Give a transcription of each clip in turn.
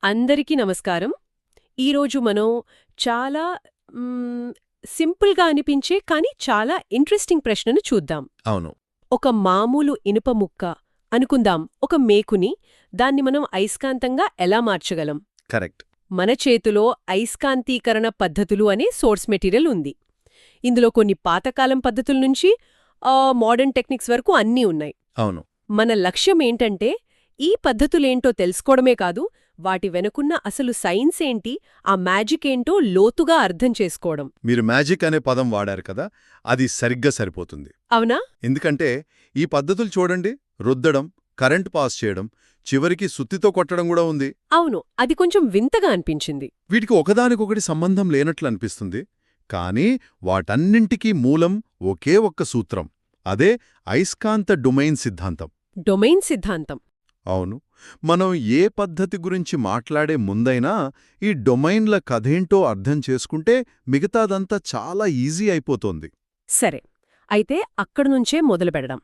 అందరికీ నమస్కారం. ఈరోజు మనం చాలా సింపుల్గా అనిపించే కానీ చాలా ఇంట్రెస్టింగ్ ప్రశ్నను చూద్దాం. అవును. ఒక మామూలు ఇనుప ముక్క అనుకుందాం, ఒక మేకుని, దాన్ని మనం అయస్కాంతంగా ఎలా మార్చగలం? కరెక్ట్. మన చేతిలో అయస్కాంతీకరణ పద్ధతులు అనే సోర్స్ మెటీరియల్ ఉంది. ఇందులో కొన్ని పాతకాలం పద్ధతుల నుంచి మోడర్న్ టెక్నిక్స్ వరకు అన్నీ ఉన్నాయి. అవును. మన లక్ష్యం ఏంటంటే ఈ పద్ధతులేంటో తెలుసుకోవడమే కాదు, వాటి వెనుకున్న అసలు సైన్స్ ఏంటి, ఆ మ్యాజిక్ ఏంటో లోతుగా అర్థం చేసుకోవడం. మీరు మ్యాజిక్ అనే పదం వాడారు కదా, అది సరిగ్గా సరిపోతుంది. అవునా? ఎందుకంటే ఈ పద్ధతులు చూడండి, రుద్దడం, కరెంట్ పాస్ చేయడం, చివరికి సుత్తితో కొట్టడం కూడా ఉంది. అవును, అది కొంచెం వింతగా అనిపించింది. వీటికి ఒకదానికొకటి సంబంధం లేనట్లు అనిపిస్తుంది. కానీ వాటన్నింటికీ మూలం ఒకే ఒక్క సూత్రం. అదే అయస్కాంత డొమైన్ సిద్ధాంతం. డొమైన్ సిద్ధాంతం. అవును. మనం ఏ పద్ధతి గురించి మాట్లాడే ముందైనా ఈ డొమైన్ల కథేంటో అర్థం చేసుకుంటే మిగతాదంతా చాలా ఈజీ అయిపోతోంది. సరే, అయితే అక్కడ్నుంచే మొదలు పెడదాం.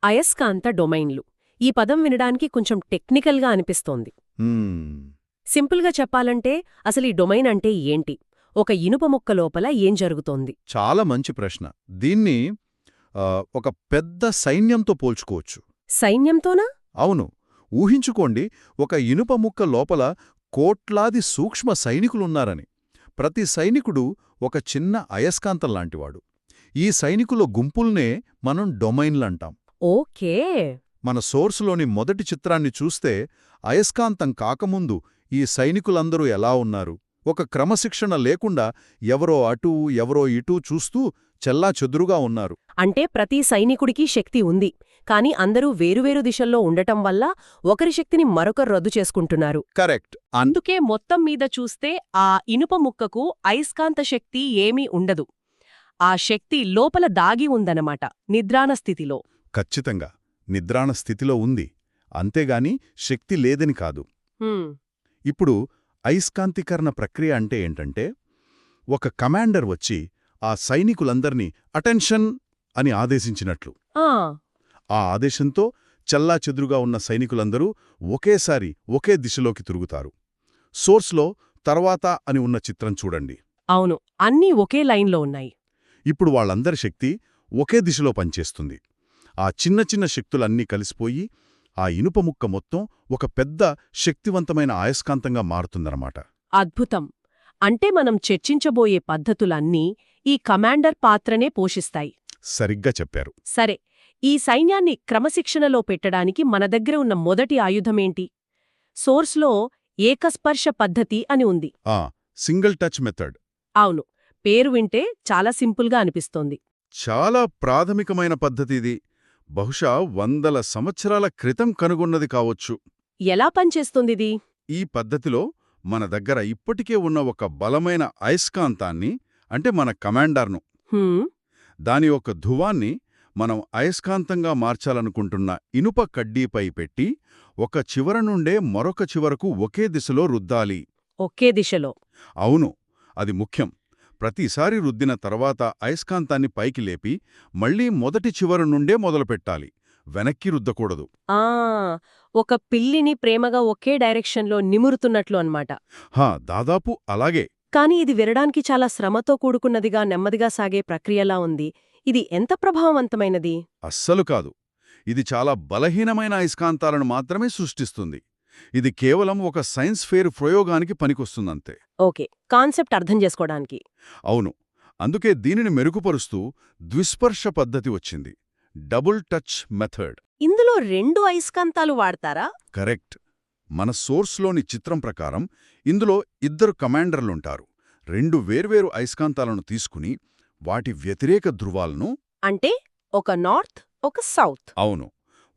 అయస్కాంత డొమైన్లు. ఈ పదం వినడానికి కొంచెం టెక్నికల్గా అనిపిస్తోంది. హ్మ్. సింపుల్గా చెప్పాలంటే అసలు ఈ డొమైన్ అంటే ఏంటి? ఒక ఇనుప ముక్క లోపల ఏం జరుగుతోంది? చాలా మంచి ప్రశ్న. దీన్ని ఒక పెద్ద సైన్యంతో పోల్చుకోవచ్చు. సైన్యంతోనా? అవును. ఊహించుకోండి, ఒక ఇనుప ముక్క లోపల కోట్లాది సూక్ష్మ సైనికులున్నారని. ప్రతి సైనికుడు ఒక చిన్న అయస్కాంతం లాంటివాడు. ఈ సైనికుల గుంపుల్నే మనం డొమైన్లంటాం. ఓకే. మన సోర్సులోని మొదటి చిత్రాన్ని చూస్తే అయస్కాంతం కాకముందు ఈ సైనికులందరూ ఎలా ఉన్నారు? ఒక క్రమశిక్షణ లేకుండా ఎవరో అటూ ఎవరో ఇటూ చూస్తూ చెల్లాచెదురుగా ఉన్నారు. అంటే ప్రతి సైనికుడికి శక్తి ఉంది, కాని అందరూ వేరువేరు దిశల్లో ఉండటం వల్ల ఒకరి శక్తిని మరొకరు రద్దు చేసుకుంటున్నారు. కరెక్ట్. అందుకే మొత్తం మీద చూస్తే ఆ ఇనుప ముక్కకు అయస్కాంత శక్తి ఏమీ ఉండదు. ఆ శక్తి లోపల దాగి ఉందన్నమాట, నిద్రాణ స్థితిలో. ఖచ్చితంగా నిద్రాణ స్థితిలో ఉంది. అంతేగాని శక్తి లేదని కాదు. హ్మ్. ఇప్పుడు అయస్కాంతీకరణ ప్రక్రియ అంటే ఏంటంటే, ఒక కమాండర్ వచ్చి ఆ సైనికులందర్నీ అటెన్షన్ అని ఆదేశించినట్లు. ఆ ఆ ఆదేశంతో చెల్లాచెదురుగా ఉన్న సైనికులందరూ ఒకేసారి ఒకే దిశలోకి తిరుగుతారు. సోర్స్లో తర్వాత అని ఉన్న చిత్రం చూడండి. అవును, అన్నీ ఒకే లైన్లో ఉన్నాయి. ఇప్పుడు వాళ్ళందరి శక్తి ఒకే దిశలో పనిచేస్తుంది. ఆ చిన్న చిన్న శక్తులన్నీ కలిసిపోయి ఆ ఇనుప ముక్క మొత్తం ఒక పెద్ద శక్తివంతమైన అయస్కాంతంగా మారుతుందన్నమాట. అద్భుతం. అంటే మనం చర్చించబోయే పద్ధతులన్నీ ఈ కమాండర్ పాత్రనే పోషిస్తాయి. సరిగ్గా చెప్పారు. సరే, ఈ సైన్యాన్ని క్రమశిక్షణలో పెట్టడానికి మన దగ్గర ఉన్న మొదటి ఆయుధమేంటి? సోర్స్లో ఏకస్పర్శ పద్ధతి అని ఉంది. Single touch method. అవును, పేరు వింటే చాలా సింపుల్గా అనిపిస్తోంది. చాలా ప్రాథమికమైన పద్ధతి ఇది. బహుశా వందల సంవత్సరాల క్రితం కనుగొన్నది కావచ్చు. ఎలా పనిచేస్తుందిది? ఈ పద్ధతిలో మన దగ్గర ఇప్పటికే ఉన్న ఒక బలమైన అయస్కాంతాన్ని, అంటే మన కమాండర్ను, హ్మ్. దాని ఒక ధువాన్ని మనం అయస్కాంతంగా మార్చాలనుకుంటున్న ఇనుప కడ్డీపై పెట్టి ఒక చివర నుండే మరొక చివరకు ఒకే దిశలో రుద్దాలి. ఒకే దిశలో? అవును, అది ముఖ్యం. ప్రతిసారి రుద్దిన తర్వాత అయస్కాంతాన్ని పైకి లేపి మళ్లీ మొదటి చివర నుండే మొదలుపెట్టాలి. వెనక్కి రుద్దకూడదు. ఒక పిల్లిని ప్రేమగా ఒకే డైరెక్షన్లో నిమురుతున్నట్లు అన్నమాట. దాదాపు అలాగే. కాని ఇది వినడానికి చాలా శ్రమతో కూడుకున్నదిగా, నెమ్మదిగా సాగే ప్రక్రియలా ఉంది. ఇది ఎంత ప్రభావవంతమైనది? అస్సలు కాదు. ఇది చాలా బలహీనమైన అయస్కాంతాలను మాత్రమే సృష్టిస్తుంది. ఇది కేవలం ఒక సైన్స్ ఫెయిర్ ప్రయోగానికి పనికొస్తుందంతే. ఓకే, కాన్సెప్ట్ అర్థం చేసుకోవడానికి. అవును. అందుకే దీనిని మెరుగుపరుస్తూ ద్విస్పర్శ పద్ధతి వచ్చింది. Double touch method. ఇందులో 2 అయస్కాంతాలు వాడతారా? కరెక్ట్. మన సోర్స్లోని చిత్రం ప్రకారం ఇందులో 2 కమాండర్లుంటారు. 2 వేర్వేరు అయస్కాంతాలను తీసుకుని వాటి వ్యతిరేక ధృవాలను, అంటే ఒక నార్త్, ఒక సౌత్. అవును,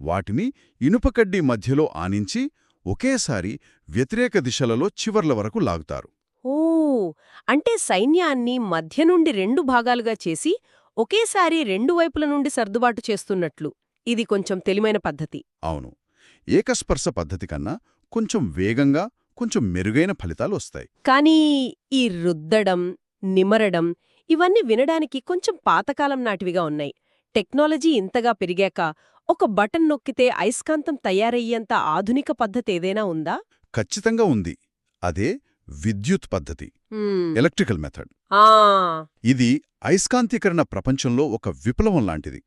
వాటిని ఇనుపకడ్డీ మధ్యలో ఆనించి ఒకేసారి వ్యతిరేక దిశలలో చివర్ల వరకు లాగుతారు. ఓ, అంటే సైన్యాన్ని మధ్య నుండి 2 భాగాలుగా చేసి ఒకేసారి 2 వైపుల నుండి సర్దుబాటు చేస్తున్నట్లు. ఇది కొంచెం తెలివైన పద్ధతి. అవును. ఏకస్పర్శ పద్ధతి కన్నా కొంచెం వేగంగా, కొంచెం మెరుగైన ఫలితాలు వస్తాయి. కానీ ఈ రుద్దడం, నిమరడం ఇవన్నీ వినడానికి కొంచెం పాతకాలం నాటివిగా ఉన్నాయి. టెక్నాలజీ ఇంతగా పెరిగాక ఒక బటన్ నొక్కితే అయస్కాంతం తయారయ్యేంత ఆధునిక పద్ధతేదైనా ఉందా? ఖచ్చితంగా ఉంది. అదే విద్యుత్ పద్ధతి, హ్మ్. Electrical method. ఆ, ఇది అయస్కాంతీకరణ ప్రపంచంలో ఒక విప్లవం లాంటిది.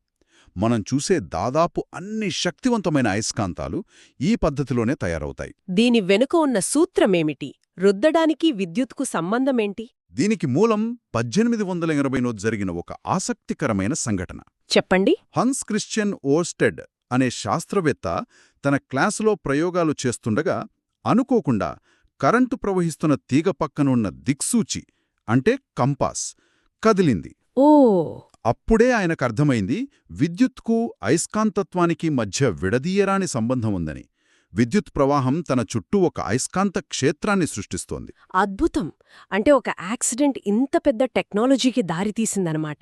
మనం చూసే దాదాపు అన్ని శక్తివంతమైన అయస్కాంతాలు ఈ పద్ధతిలోనే తయారవుతాయి. దీని వెనుక ఉన్న సూత్రమేమిటి? రుద్దడానికి విద్యుత్కు సంబంధమేంటి? దీనికి మూలం 1880లో జరిగిన ఒక ఆసక్తికరమైన సంఘటన. చెప్పండి. హన్స్ క్రిస్టియన్ ఓర్స్టెడ్ అనే శాస్త్రవేత్త తన క్లాసులో ప్రయోగాలు చేస్తుండగా అనుకోకుండా కరెంటు ప్రవహిస్తున్న తీగ పక్కనున్న దిక్సూచి అంటే కంపాస్ కదిలింది. ఓ, అప్పుడే ఆయనకర్థమైంది విద్యుత్కు అయస్కాంతత్వానికి మధ్య విడదీయరాని సంబంధం ఉందని. విద్యుత్ ప్రవాహం తన చుట్టూ ఒక అయస్కాంత క్షేత్రాన్ని సృష్టిస్తోంది. అద్భుతం! అంటే ఒక యాక్సిడెంట్ ఇంత పెద్ద టెక్నాలజీకి దారితీసిందనమాట.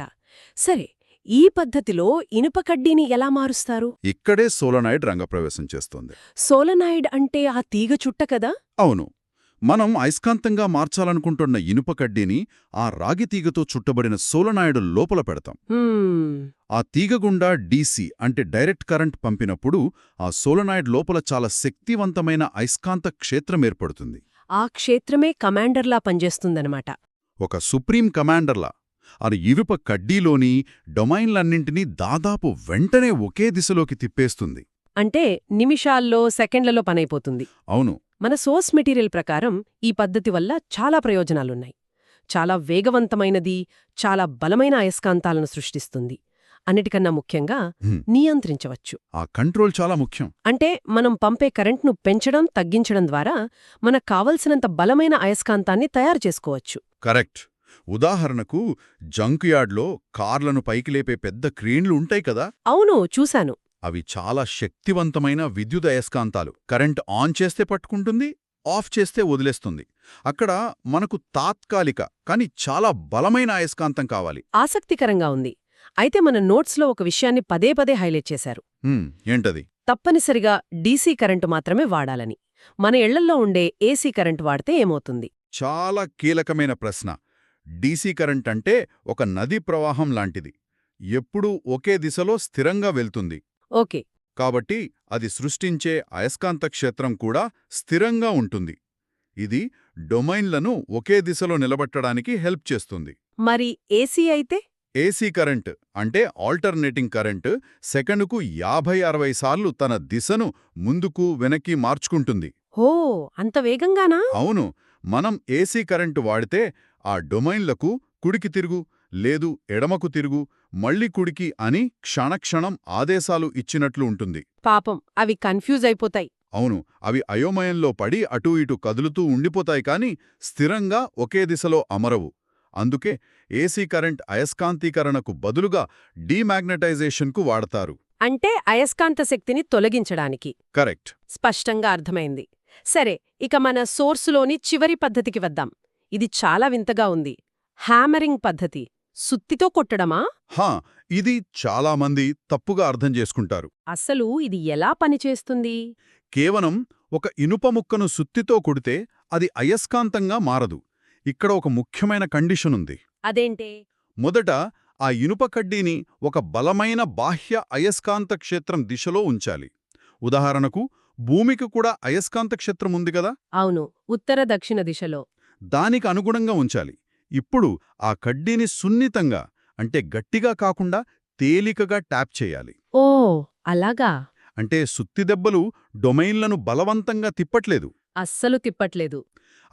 సరే, ఈ పద్ధతిలో ఇనుప కడ్డీని ఎలా మారుస్తారు? ఇక్కడే సోలనాయిడ్ రంగప్రవేశం చేస్తోంది. సోలనాయిడ్ అంటే ఆ తీగ చుట్ట కదా? అవును, మనం అయస్కాంతంగా మార్చాలనుకుంటున్న ఇనుప కడ్డీని ఆ రాగి తీగతో చుట్టబడిన సోలనాయిడ్ లోపల పెడతాం. హ్మ్. ఆ తీగ గుండా డీసీ అంటే డైరెక్ట్ కరెంట్ పంపినప్పుడు ఆ సోలనాయిడ్ లోపల చాలా శక్తివంతమైన అయస్కాంత క్షేత్రం ఏర్పడుతుంది. ఆ క్షేత్రమే కమాండర్లా పనిచేస్తుందనమాట. ఒక సుప్రీం కమాండర్లా అది ఇనుప కడ్డీలోని డొమైన్లన్నింటినీ దాదాపు వెంటనే ఒకే దిశలోకి తిప్పేస్తుంది. అంటే నిమిషాల్లో, సెకండ్లలో పనైపోతుంది. అవును, మన సోర్స్ మెటీరియల్ ప్రకారం ఈ పద్ధతి వల్ల చాలా ప్రయోజనాలున్నాయి. చాలా వేగవంతమైనది, చాలా బలమైన అయస్కాంతాలను సృష్టిస్తుంది. అన్నిటికన్నా ముఖ్యంగా హ్మ్, నియంత్రించవచ్చు. ఆ కంట్రోల్ చాలా ముఖ్యం. అంటే మనం పంపే కరెంట్ను పెంచడం, తగ్గించడం ద్వారా మనకు కావలసినంత బలమైన అయస్కాంతాన్ని తయారు చేసుకోవచ్చు. కరెక్ట్. ఉదాహరణకు జంక్ యార్డ్లో కార్లను పైకి లేపే పెద్ద క్రేన్లు ఉంటాయి కదా, అవును, చూశాను. అవి చాలా శక్తివంతమైన విద్యుత్ అయస్కాంతాలు. కరెంట్ ఆన్ చేస్తే పట్టుకుంటుంది, ఆఫ్ చేస్తే వదిలేస్తుంది. అక్కడ మనకు తాత్కాలిక కానీ చాలా బలమైన అయస్కాంతం కావాలి. ఆసక్తికరంగా ఉంది. అయితే మన నోట్స్లో ఒక విషయాన్ని పదే పదే హైలైట్ చేశారు. ఏంటది? తప్పనిసరిగా డీసీ కరెంటు మాత్రమే వాడాలని. మన ఇళ్లల్లో ఉండే ఏసీ కరెంటు వాడితే ఏమవుతుంది? చాలా కీలకమైన ప్రశ్న. డీసీ కరెంట్ అంటే ఒక నదీ ప్రవాహం లాంటిది. ఎప్పుడూ ఒకే దిశలో స్థిరంగా వెళ్తుంది. ఓకే. కాబట్టి అది సృష్టించే అయస్కాంత క్షేత్రం కూడా స్థిరంగా ఉంటుంది. ఇది డొమైన్లను ఒకే దిశలో నిలబెట్టడానికి హెల్ప్ చేస్తుంది. మరి ఏసీ అయితే? ఏసీ కరెంట్ అంటే ఆల్టర్నేటింగ్ కరెంట్ సెకనుకు 50-60 సార్లు తన దిశను ముందుకు వెనక్కి మార్చుకుంటుంది. హో, అంత వేగంగానా? అవును, మనం ఏసీ కరెంటు వాడితే ఆ డొమైన్లకు కుడికి తిరుగు, లేదు ఎడమకు తిరుగు, మళ్ళీ కుడికి అని క్షణక్షణం ఆదేశాలు ఇచ్చినట్లు ఉంటుంది. పాపం, అవి కన్ఫ్యూజ్ అయిపోతాయి. అవును, అవి అయోమయంలో పడి అటూ ఇటూ కదులుతూ ఉండిపోతాయి కాని స్థిరంగా ఒకే దిశలో అమరవు. అందుకే ఏసీ కరెంట్ అయస్కాంతీకరణకు బదులుగా డీమాగ్నటైజేషన్కు వాడతారు. అంటే అయస్కాంత శక్తిని తొలగించడానికి. కరెక్ట్. స్పష్టంగా అర్థమైంది. సరే, ఇక మన సోర్సులోని చివరి పద్ధతికి వద్దాం. ఇది చాలా వింతగా ఉంది. హ్యామరింగ్ పద్ధతి. సుత్తితో కొట్టడమా? హా, ఇది చాలామంది తప్పుగా అర్థం చేసుకుంటారు. అసలు ఇది ఎలా పనిచేస్తుంది? కేవలం ఒక ఇనుప ముక్కను సుత్తితో కొడితే అది అయస్కాంతంగా మారదు. ఇక్కడ ఒక ముఖ్యమైన కండిషనుంది. అదేంటే? మొదట ఆ ఇనుప కడ్డీని ఒక బలమైన బాహ్య అయస్కాంత క్షేత్రం దిశలో ఉంచాలి. ఉదాహరణకు భూమికి కూడా అయస్కాంత క్షేత్రం ఉంది కదా, అవును, ఉత్తర దక్షిణ దిశలో. దానికి అనుగుణంగా ఉంచాలి. ఇప్పుడు ఆ కడ్డీని సున్నితంగా అంటే గట్టిగా కాకుండా తేలికగా ట్యాప్ చేయాలి. ఓ, అలాగా? అంటే సుత్తిదెబ్బలు డొమైన్లను బలవంతంగా తిప్పట్లేదు. అస్సలు తిప్పట్లేదు.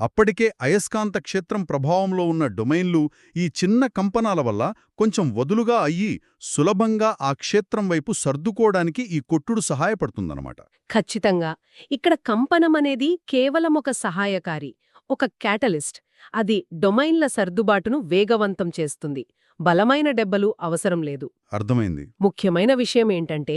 అప్పటికే అయస్కాంత క్షేత్రం ప్రభావంలో ఉన్న డొమైన్లు ఈ చిన్న కంపనాల వల్ల కొంచెం వదులుగా అయ్యి సులభంగా ఆ క్షేత్రం వైపు సర్దుకోవడానికి ఈ కొట్టుడు సహాయపడుతుందన్నమాట. ఖచ్చితంగా. ఇక్కడ కంపనమనేది కేవలం ఒక సహాయకారి, ఒక క్యాటలిస్ట్. అది డొమైన్ల సర్దుబాటును వేగవంతం చేస్తుంది. బలమైన దెబ్బలు అవసరం లేదు. అర్థమైంది. ముఖ్యమైన విషయమేంటంటే,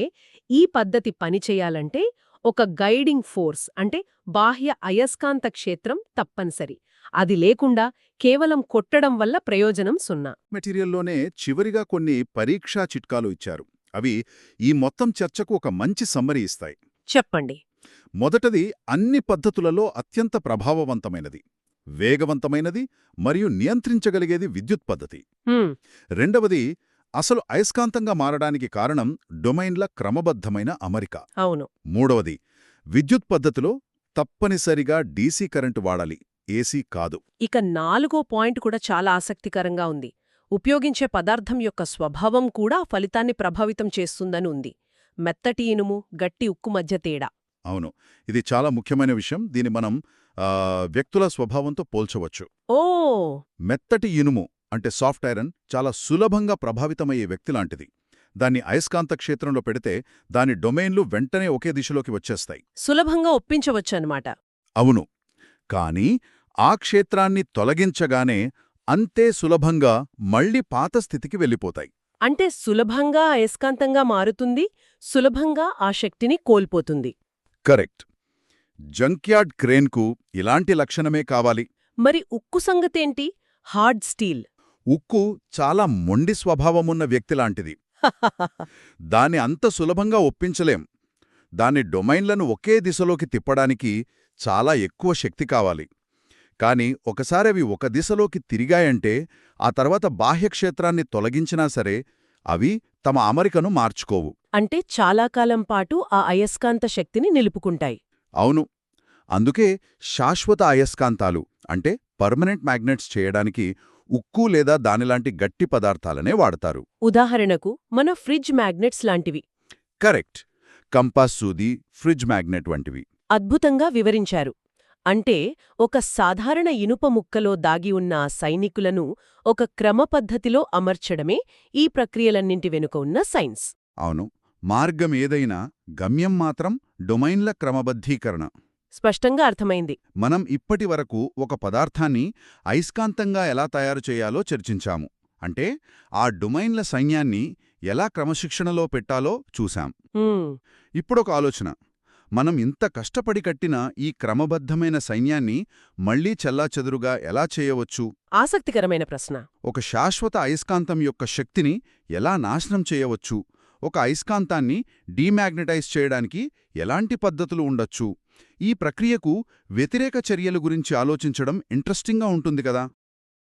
ఈ పద్ధతి పనిచేయాలంటే ఒక గైడింగ్ ఫోర్స్ అంటే బాహ్య అయస్కాంత క్షేత్రం తప్పనిసరి. అది లేకుండా కేవలం కొట్టడం వల్ల ప్రయోజనం సున్నా. మెటీరియల్లోనే చివరిగా కొన్ని పరీక్షా చిట్కాలు ఇచ్చారు. అవి ఈ మొత్తం చర్చకు ఒక మంచి సమ్మరీ ఇస్తాయి. చెప్పండి. మొదటది అన్ని పద్ధతులలో అత్యంత ప్రభావవంతమైనది, వేగవంతమైనది మరియు నియంత్రించగలిగేది విద్యుత్ పద్ధతి. రెండవది అసలు అయస్కాంతంగా మారడానికి కారణం డొమైన్ల క్రమబద్ధమైన అమరిక. అవును. మూడవది విద్యుత్ పద్ధతిలో తప్పనిసరిగా డీసీ కరెంటు వాడాలి, ఏసీ కాదు. ఇక 4వ పాయింట్ కూడా చాలా ఆసక్తికరంగా ఉంది. ఉపయోగించే పదార్థం యొక్క స్వభావం కూడా ఫలితాన్ని ప్రభావితం చేస్తుందని ఉంది. మెత్తటి ఇనుము, గట్టి ఉక్కు మధ్య తేడా. అవును, ఇది చాలా ముఖ్యమైన విషయం. దీన్ని మనం వ్యక్తుల స్వభావంతో పోల్చవచ్చు. ఓ మెత్తటి ఇనుము అంటే సాఫ్ట్ ఐరన్ చాలా సులభంగా ప్రభావితమయ్యే వ్యక్తిలాంటిది. దాన్ని అయస్కాంత క్షేత్రంలో పెడితే దాని డొమైన్లు వెంటనే ఒకే దిశలోకి వచ్చేస్తాయి. సులభంగా ఒప్పించవచ్చన్నమాట. అవును, కానీ ఆ క్షేత్రాన్ని తొలగించగానే అంతే సులభంగా మళ్లీ పాత స్థితికి వెళ్ళిపోతాయి. అంటే సులభంగా అయస్కాంతంగా మారుతుంది, సులభంగా ఆ శక్తిని కోల్పోతుంది. కరెక్ట్. జంక్యార్డ్ క్రేన్కు ఇలాంటి లక్షణమే కావాలి. మరి ఉక్కు సంగతేంటి? Hard steel. ఉక్కు చాలా మొండి స్వభావమున్న వ్యక్తిలాంటిది. దాన్ని అంత సులభంగా ఒప్పించలేం. దాని డొమైన్లను ఒకే దిశలోకి తిప్పడానికి చాలా ఎక్కువ శక్తి కావాలి. కాని ఒకసారి అవి ఒక దిశలోకి తిరిగాయంటే ఆ తర్వాత బాహ్యక్షేత్రాన్ని తొలగించినా సరే అవి తమ అమరికను మార్చుకోవు. అంటే చాలా కాలం పాటు ఆ అయస్కాంత శక్తిని నిలుపుకుంటాయి. అవును, అందుకే శాశ్వత అయస్కాంతాలు అంటే పర్మనెంట్ మ్యాగ్నెట్స్ చేయడానికి ఉక్కు లేదా దానిలాంటి గట్టి పదార్థాలనే వాడతారు. ఉదాహరణకు మన ఫ్రిడ్జ్ మ్యాగ్నెట్స్ లాంటివి. కరెక్ట్. కంపాస్ సూది, ఫ్రిడ్జ్ మ్యాగ్నెట్ వంటివి. అద్భుతంగా వివరించారు. అంటే ఒక సాధారణ ఇనుప ముక్కలో దాగి ఉన్న ఆ సైనికులను ఒక క్రమపద్ధతిలో అమర్చడమే ఈ ప్రక్రియలన్నింటి వెనుక ఉన్న సైన్స్. అవును, మార్గం ఏదైనా గమ్యం మాత్రం డొమైన్ల క్రమబద్ధీకరణ. స్పష్టంగా అర్థమైంది. మనం ఇప్పటివరకు ఒక పదార్థాన్ని అయస్కాంతంగా ఎలా తయారు చేయాలో చర్చించాము. అంటే ఆ డొమైన్ల సైన్యాన్ని ఎలా క్రమశిక్షణలో పెట్టాలో చూశాం. ఇప్పుడొక ఆలోచన. మనం ఇంత కష్టపడి కట్టిన ఈ క్రమబద్ధమైన సైన్యాన్ని మళ్లీ చెల్లాచెదురుగా ఎలా చేయవచ్చు? ఆసక్తికరమైన ప్రశ్న. ఒక శాశ్వత అయస్కాంతం యొక్క శక్తిని ఎలా నాశనం చేయవచ్చు? ఒక అయస్కాంతాన్ని డీమాగ్నెటైజ్ చేయడానికి ఎలాంటి పద్ధతులు ఉండొచ్చు? ఈ ప్రక్రియకు వ్యతిరేక చర్యల గురించి ఆలోచించడం ఇంట్రెస్టింగ్గా ఉంటుంది కదా.